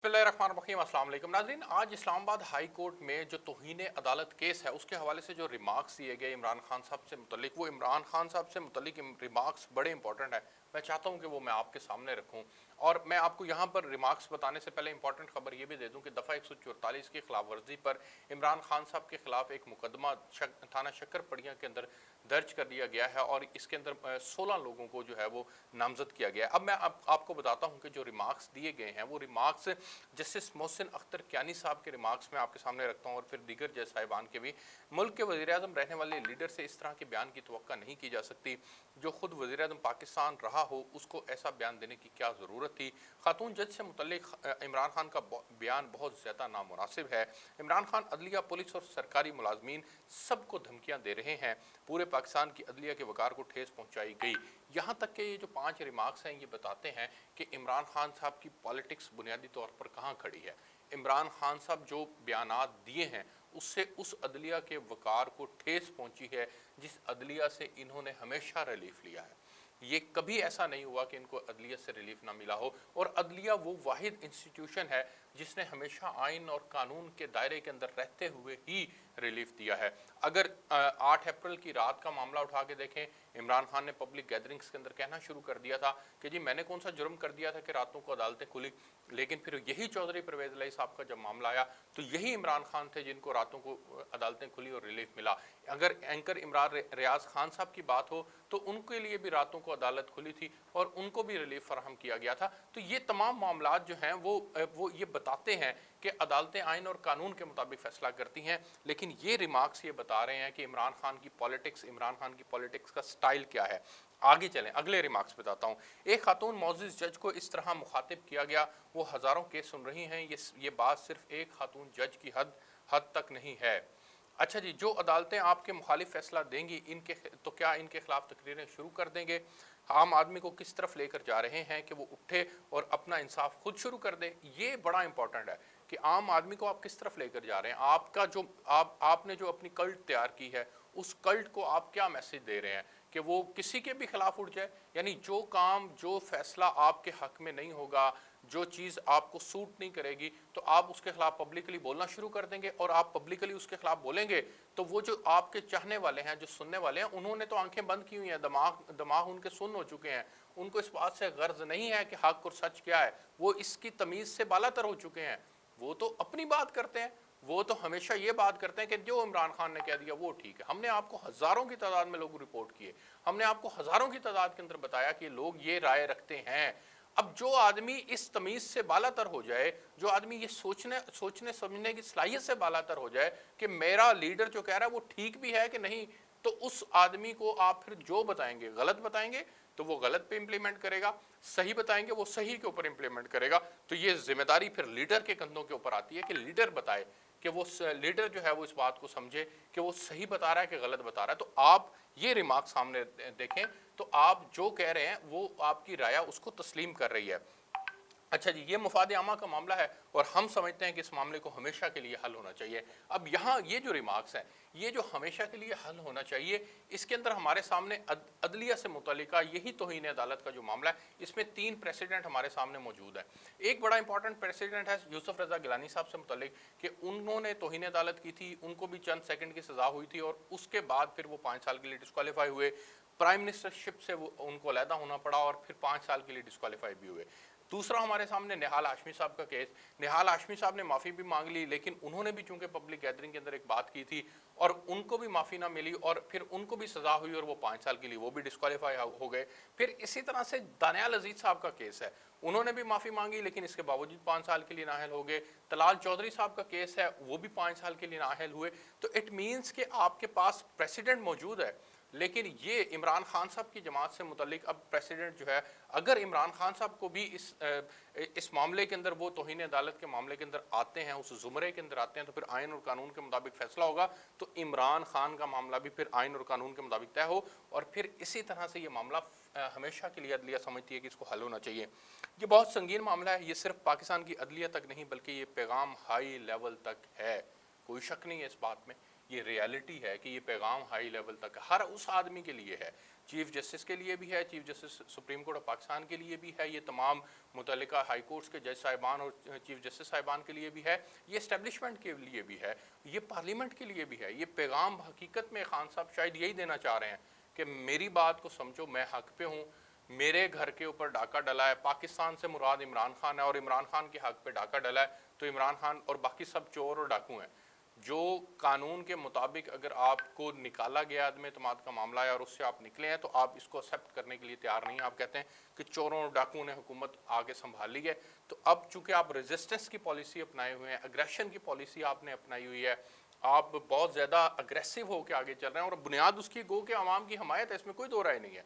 बिस्मिल्लाहिर्रहमानिर्रहीम। अस्सलाम वालेकुम नाज़रीन, आज इस्लामाबाद हाई कोर्ट में जो तौहीन अदालत केस है उसके हवाले से जो रिमार्क्स दिए गए इमरान खान साहब से मुतल्लिक, वो इमरान खान साहब से मुतल्लिक रिमार्क्स बड़े इंपॉर्टेंट है। मैं चाहता हूँ कि वो मैं आपके सामने रखूँ और मैं आपको यहाँ पर रिमार्क्स बताने से पहले इंपॉर्टेंट खबर ये भी दे दूँ कि दफ़ा 144 की खिलाफ वर्जी पर इमरान खान साहब के खिलाफ एक मुकदमा थाना शक्कर पड़ियाँ के अंदर दर्ज कर दिया गया है और इसके अंदर 16 लोगों को जो है वो नामजद किया गया है। अब मैं आपको बताता हूँ कि जो रिमार्क्स दिए गए हैं वो रिमार्क्स जस्टिस मोहसिन अख्तर कियानी साहब के रिमार्क्स में आपके सामने रखता हूँ और फिर दीगर जज साहिबान के भी। मुल्क के वज़ीर-ए-आज़म रहने वाले लीडर से इस तरह के बयान की तवक्का नहीं की जा सकती। जो खुद वज़ीर-ए-आज़म पाकिस्तान रहा हो उसको ऐसा बयान देने की क्या ज़रूरत थी। खातून जज से मुतल्लिक इमरान खान का बयान बहुत ज़्यादा नामुनासिब है। इमरान खान अदलिया, पुलिस और सरकारी मुलाजमीन सबको धमकियाँ दे रहे हैं। पूरे पाकिस्तान की अदलिया के वकार को ठेस पहुँचाई गई। यहाँ तक कि ये जो 5 रिमार्क्स हैं ये बताते हैं कि इमरान खान साहब की पॉलिटिक्स बुनियादी तौर पर कहाँ खड़ी है। इमरान खान साहब जो बयानात दिए हैं उससे उस अदलिया के वकार को ठेस पहुंची है जिस अदलिया से इन्होंने हमेशा रिलीफ लिया है। ये कभी ऐसा नहीं हुआ कि इनको अदलिया से रिलीफ ना मिला हो और अदलिया वो वाहिद इंस्टीट्यूशन है जिसने हमेशा आइन और कानून के दायरे के अंदर रहते हुए ही रिलीफ दिया है। अगर 8 अप्रैल की रात का मामला उठा के देखें, इमरान खान ने पब्लिक गैदरिंग्स के अंदर कहना शुरू कर दिया था कि जी मैंने कौन सा जुर्म कर दिया था कि रातों को अदालतें खुली। लेकिन फिर यही चौधरी परवेज इलाही साहब का जब मामला आया तो यही इमरान खान थे जिनको रातों को अदालतें खुली और रिलीफ मिला। अगर एंकर इमरान रियाज खान साहब की बात हो तो उनके लिए भी रातों को अदालत खुली थी और उनको भी रिलीफ फराहम किया गया था। तो ये तमाम मामला जो हैं वो ये बताते हैं कि अदालतें आइन और कानून के मुताबिक फैसला करती हैं। लेकिन ये रिमार्क्स ये बता रहे हैं कि इमरान खान की पॉलिटिक्स, इमरान खान की पॉलिटिक्स का स्टाइल क्या है। आगे चलें, अगले रिमार्क्स बताता हूँ। एक खातून मोअज़्ज़िज़ जज को इस तरह मुखातिब किया गया, वो हज़ारों केस सुन रही हैं। ये बात सिर्फ एक खातून जज की हद तक नहीं है। अच्छा जी, जो अदालतें आपके मुखालिफ फैसला देंगी इनके तो क्या इनके खिलाफ तकरीरें शुरू कर देंगे। आम आदमी को किस तरफ लेकर जा रहे हैं कि वो उठे और अपना इंसाफ खुद शुरू कर दे। ये बड़ा इंपॉर्टेंट है कि आम आदमी को आप किस तरफ लेकर जा रहे हैं। आपका जो आपने जो अपनी कल्ट तैयार की है उस कल्ट को आप क्या मैसेज दे रहे हैं कि वो किसी के भी खिलाफ उठ जाए। यानी जो काम, जो फैसला आपके हक में नहीं होगा, जो चीज़ आपको सूट नहीं करेगी तो आप उसके खिलाफ पब्लिकली बोलना शुरू कर देंगे और आप पब्लिकली उसके खिलाफ बोलेंगे तो वो जो आपके चाहने वाले हैं, जो सुनने वाले हैं, उन्होंने तो आंखें बंद की हुई हैं, दिमाग उनके सुन्न हो चुके हैं। उनको इस बात से गर्ज नहीं है कि हक और सच क्या है। वो इसकी तमीज़ से बालातर हो चुके हैं। वो तो अपनी बात करते हैं, वो तो हमेशा ये बात करते हैं कि जो इमरान खान ने कह दिया वो ठीक है। हमने आपको हज़ारों की तादाद में लोग रिपोर्ट किए, हमने आपको हज़ारों की तादाद के अंदर बताया कि लोग ये राय रखते हैं। अब जो आदमी इस तमीज़ से बालातर हो जाए, जो आदमी ये सोचने समझने की सलाहियत से बालातर हो जाए कि मेरा लीडर जो कह रहा है वो ठीक भी है कि नहीं, तो उस आदमी को आप फिर जो बताएंगे, गलत बताएंगे तो वो गलत पे इंप्लीमेंट करेगा, सही बताएंगे वो सही के ऊपर इंप्लीमेंट करेगा। तो ये जिम्मेदारी फिर लीडर के कंधों के ऊपर आती है कि लीडर बताए, कि वो लीडर जो है वो इस बात को समझे कि वो सही बता रहा है कि गलत बता रहा है। तो आप ये रिमार्क सामने देखें तो आप जो कह रहे हैं वो आपकी राय उसको तस्लीम कर रही है। अच्छा जी, ये मुफाद आमा का मामला है और हम समझते हैं कि इस मामले को हमेशा के लिए हल होना चाहिए। अब यहाँ ये जो रिमार्क्स हैं, ये जो हमेशा के लिए हल होना चाहिए, इसके अंदर हमारे सामने अदलिया से मुतल्लिका यही तौहीन अदालत का जो मामला है, इसमें 3 प्रेसिडेंट हमारे सामने मौजूद है। एक बड़ा इंपॉर्टेंट प्रेसिडेंट है यूसुफ रज़ा गिलानी साहब से मुतल्लिक कि उन्होंने तौहीन अदालत की थी, उनको भी चंद सेकंड की सज़ा हुई थी और उसके बाद फिर वो 5 साल के लिए डिस्क्वालीफाई हुए। प्राइम मिनिस्टरशिप से वो उनको अलहदा होना पड़ा और फिर 5 साल के लिए डिस्क्वालीफाई भी हुए। दूसरा हमारे सामने निहाल हाशमी साहब का केस। निहाल हाशमी साहब ने माफ़ी भी मांग ली, लेकिन उन्होंने भी चूंकि पब्लिक गैदरिंग के अंदर एक बात की थी और उनको भी माफ़ी ना मिली और फिर उनको भी सज़ा हुई और वो 5 साल के लिए वो भी डिस्क्वालीफाई हो गए। फिर इसी तरह से दानियाल अजीज साहब का केस है, उन्होंने भी माफ़ी मांगी लेकिन इसके बावजूद 5 साल के लिए नाअहल हो गए। तलाल चौधरी साहब का केस है, वो भी 5 साल के लिए नाअहल हुए। तो इट मीन्स कि आपके पास प्रेसिडेंट मौजूद है, लेकिन ये इमरान खान साहब की जमात से मुतल्लिक अब प्रेसिडेंट जो है, अगर इमरान खान साहब को भी इस मामले के अंदर, वो तौहीन अदालत के मामले के अंदर आते हैं, उस ज़ुमरे के अंदर आते हैं, तो फिर आइन और कानून के मुताबिक फैसला होगा। तो इमरान खान का मामला भी फिर आइन और कानून के मुताबिक तय हो और फिर इसी तरह से ये मामला हमेशा के लिए अदलिया समझती है कि इसको हल होना चाहिए। ये बहुत संगीन मामला है, ये सिर्फ पाकिस्तान की अदलिया तक नहीं बल्कि ये पैगाम हाई लेवल तक है, कोई शक नहीं है इस बात में। یہ ریالٹی ہے کہ یہ پیغام ہائی لیول تک ہر اس آدمی کے لیے ہے، چیف جسٹس کے لیے بھی ہے، chief justice supreme court of Pakistan کے لیے بھی ہے، یہ تمام متعلقہ ہائی کورٹس کے جج صاحبان اور چیف جسٹس صاحبان کے لیے بھی ہے، یہ اسٹیبلشمنٹ کے لیے بھی ہے، یہ پارلیمنٹ کے لیے بھی ہے۔ یہ پیغام حقیقت میں خان صاحب شاید یہی دینا چاہ رہے ہیں کہ میری بات کو سمجھو، میں حق پہ ہوں، میرے گھر کے اوپر ڈاکہ ڈلا ہے، پاکستان سے مراد عمران خان ہے اور عمران خان کے حق پہ ڈاکہ ڈلا ہے، تو عمران خان اور باقی سب چور اور ڈاکو ہیں۔ جو قانون کے مطابق اگر آپ کو نکالا گیا عدم اعتماد کا معاملہ ہے اور اس سے آپ نکلے ہیں، تو آپ اس کو ایکسیپٹ کرنے کے لیے تیار نہیں ہیں، آپ کہتے ہیں کہ چوروں اور ڈاکوؤں نے حکومت آگے سنبھال لی ہے۔ تو اب چونکہ آپ ریزسٹنس کی پالیسی اپنائے ہوئے ہیں، اگریشن کی پالیسی آپ نے اپنائی ہوئی ہے، آپ بہت زیادہ اگریسو ہو کے آگے چل رہے ہیں، اور بنیاد اس کی گو کہ عوام کی حمایت ہے، اس میں کوئی دو رائے نہیں ہے،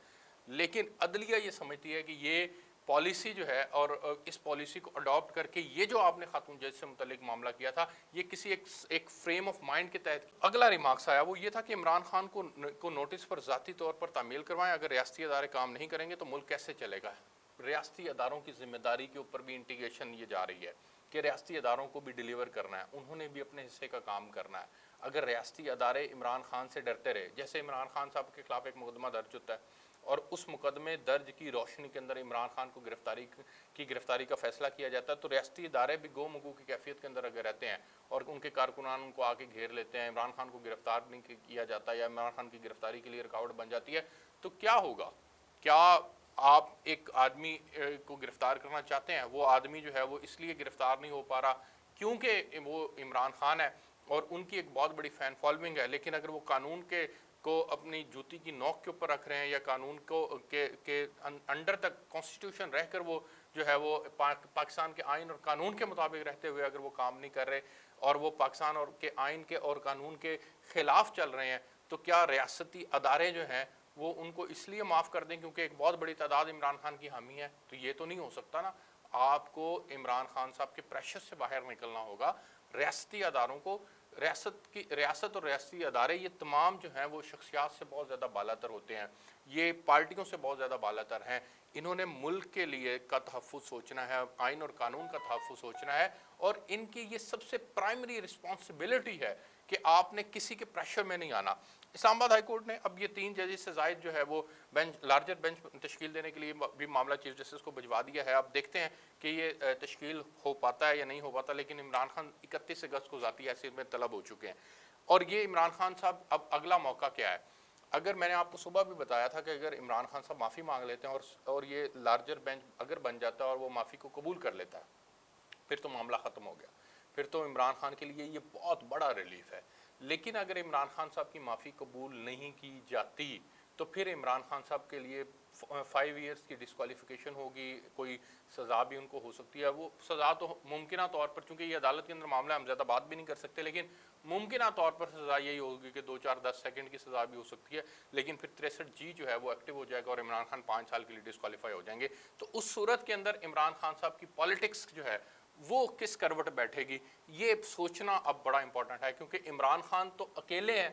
لیکن عدلیہ یہ سمجھتی ہے کہ یہ پالیسی جو ہے اور اس پالیسی کو اڈاپٹ کر کے یہ جو آپ نے خاتون جج سے متعلق معاملہ کیا تھا، یہ کسی ایک فریم آف مائنڈ کے تحت۔ اگلا ریمارکس آیا وہ یہ تھا کہ عمران خان کو نوٹس پر ذاتی طور پر تعمیل کروائیں، اگر ریاستی ادارے کام نہیں کریں گے تو ملک کیسے چلے گا۔ ریاستی اداروں کی ذمہ داری کے اوپر بھی انٹیگریشن یہ جا رہی ہے کہ ریاستی اداروں کو بھی ڈیلیور کرنا ہے، انہوں نے بھی اپنے حصے کا کام کرنا ہے۔ اگر ریاستی ادارے عمران خان سے ڈرتے رہے، جیسے عمران خان صاحب کے خلاف ایک مقدمہ درج ہوتا ہے اور اس مقدمے درج کی روشنی کے اندر عمران خان کو گرفتاری کا فیصلہ کیا جاتا ہے، تو ریاستی ادارے بھی گو مگو کی کیفیت کے اندر اگر رہتے ہیں اور ان کے کارکنان ان کو آ کے گھیر لیتے ہیں، عمران خان کو گرفتار نہیں کیا جاتا یا عمران خان کی گرفتاری کے لیے رکاوٹ بن جاتی ہے، تو کیا ہوگا؟ کیا آپ ایک آدمی کو گرفتار کرنا چاہتے ہیں، وہ آدمی جو ہے وہ اس لیے گرفتار نہیں ہو پا رہا کیونکہ وہ عمران خان ہے اور ان کی ایک بہت بڑی فین فالوئنگ ہے، لیکن اگر وہ قانون کو اپنی جوتی کی نوک کے اوپر رکھ رہے ہیں یا قانون کے انڈر تک کانسٹیٹیوشن رہ کر وہ جو ہے وہ پاکستان کے آئین اور قانون کے مطابق رہتے ہوئے اگر وہ کام نہیں کر رہے اور وہ پاکستان اور کے آئین کے اور قانون کے خلاف چل رہے ہیں، تو کیا ریاستی ادارے جو ہیں وہ ان کو اس لیے معاف کر دیں کیونکہ ایک بہت بڑی تعداد عمران خان کی حامی ہے؟ تو یہ تو نہیں ہو سکتا نا۔ آپ کو عمران خان صاحب کے پریشر سے باہر نکلنا ہوگا۔ ریاستی اداروں کو ریاست اور ریاستی ادارے یہ تمام جو ہیں وہ شخصیات سے بہت زیادہ بالا تر ہوتے ہیں، یہ پارٹیوں سے بہت زیادہ بالا تر ہیں، انہوں نے ملک کے لیے کا تحفظ سوچنا ہے، آئین اور قانون کا تحفظ سوچنا ہے، اور ان کی یہ سب سے پرائمری رسپانسبلٹی ہے کہ آپ نے کسی کے پریشر میں نہیں آنا۔ اسلام آباد ہائی کورٹ نے اب یہ 3 ججز سے زائد جو ہے وہ لارجر بینچ تشکیل دینے کے لیے بھی معاملہ چیف جسٹس کو بھجوا دیا ہے۔ اب دیکھتے ہیں کہ یہ تشکیل ہو پاتا ہے یا نہیں ہو پاتا، لیکن عمران خان 31 اگست کو ذاتی حیثیت میں طلب ہو چکے ہیں، اور یہ عمران خان صاحب اب اگلا موقع کیا ہے؟ اگر میں نے آپ کو صبح بھی بتایا تھا کہ اگر عمران خان صاحب معافی مانگ لیتے ہیں اور یہ لارجر بینچ اگر بن جاتا ہے اور وہ معافی کو قبول کر لیتا ہے، پھر تو معاملہ ختم ہو گیا، پھر تو عمران خان کے لیے یہ بہت بڑا ریلیف ہے۔ لیکن اگر عمران خان صاحب کی معافی قبول نہیں کی جاتی تو پھر عمران خان صاحب کے لیے 5 ایئرس کی ڈسکوالیفیکیشن ہوگی، کوئی سزا بھی ان کو ہو سکتی ہے۔ وہ سزا تو ممکنہ طور پر، چونکہ یہ عدالت کے اندر معاملہ ہم زیادہ بات بھی نہیں کر سکتے، لیکن ممکنہ طور پر سزا یہی ہوگی کہ 2 4 10 سیکنڈ کی سزا بھی ہو سکتی ہے، لیکن پھر 63G جو ہے وہ ایکٹیو ہو جائے گا اور عمران خان 5 سال کے لیے ڈسکوالیفائی ہو جائیں گے۔ تو اس صورت کے اندر عمران خان صاحب کی پالیٹکس جو ہے وہ کس کروٹ بیٹھے گی، یہ سوچنا اب بڑا امپورٹنٹ ہے، کیونکہ عمران خان تو اکیلے ہیں،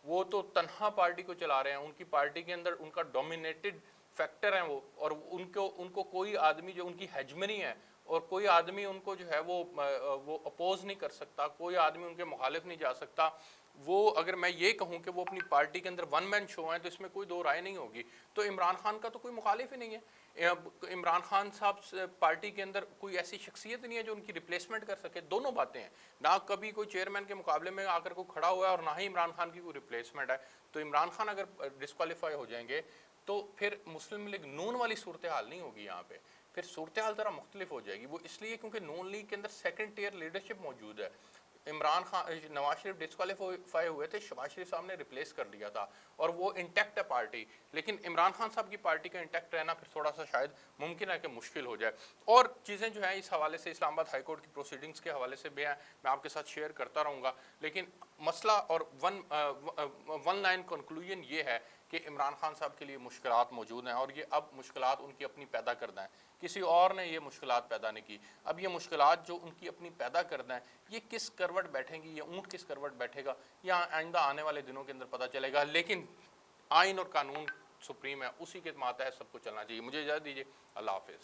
وہ تو تنہا پارٹی کو چلا رہے ہیں، ان کی پارٹی کے اندر ان کا ڈومینیٹڈ فیکٹر ہیں وہ، اور ان کو کوئی آدمی جو ان کی ہیجمنی ہے اور کوئی آدمی ان کو جو ہے وہ اپوز نہیں کر سکتا، کوئی آدمی ان کے مخالف نہیں جا سکتا۔ وہ اگر میں یہ کہوں کہ وہ اپنی پارٹی کے اندر ون مین شو ہیں تو اس میں کوئی دو رائے نہیں ہوگی، تو عمران خان کا تو کوئی مخالف ہی نہیں ہے۔ عمران خان صاحب پارٹی کے اندر کوئی ایسی شخصیت نہیں ہے جو ان کی ریپلیسمنٹ کر سکے۔ دونوں باتیں ہیں، نہ کبھی کوئی چیئرمین کے مقابلے میں آ کر کوئی کھڑا ہوا ہے اور نہ ہی عمران خان کی کوئی ریپلیسمنٹ ہے۔ تو عمران خان اگر ڈسکوالیفائی ہو جائیں گے تو پھر مسلم لیگ نون والی صورتحال نہیں ہوگی، یہاں پہ پھر صورتحال ذرا مختلف ہو جائے گی۔ وہ اس لیے کیونکہ نون لیگ کے اندر سیکنڈ ٹیئر لیڈرشپ موجود ہے۔ عمران خان نواز شریف ڈسکوالیفائی ہوئے تھے، شہباز شریف صاحب نے ریپلیس کر دیا تھا اور وہ انٹیکٹ ہے پارٹی، لیکن عمران خان صاحب کی پارٹی کا انٹیکٹ رہنا پھر تھوڑا سا شاید ممکن ہے کہ مشکل ہو جائے۔ اور چیزیں جو ہیں اس حوالے سے اسلام آباد ہائی کورٹ کی پروسیڈنگز کے حوالے سے بھی ہیں، میں آپ کے ساتھ شیئر کرتا رہوں گا، لیکن مسئلہ اور ون لائن کنکلوژن یہ ہے کہ عمران خان صاحب کے لیے مشکلات موجود ہیں، اور یہ اب مشکلات ان کی اپنی پیدا کردہ ہیں، کسی اور نے یہ مشکلات پیدا نہیں کی۔ اب یہ مشکلات جو ان کی اپنی پیدا کردہ ہیں، یہ کس کروٹ بیٹھیں گی، یہ اونٹ کس کروٹ بیٹھے گا، یا آئندہ آنے والے دنوں کے اندر پتہ چلے گا، لیکن آئین اور قانون سپریم ہے، اسی کے ماتحت سب کو چلنا چاہیے۔ مجھے اجازت دیجیے، اللہ حافظ۔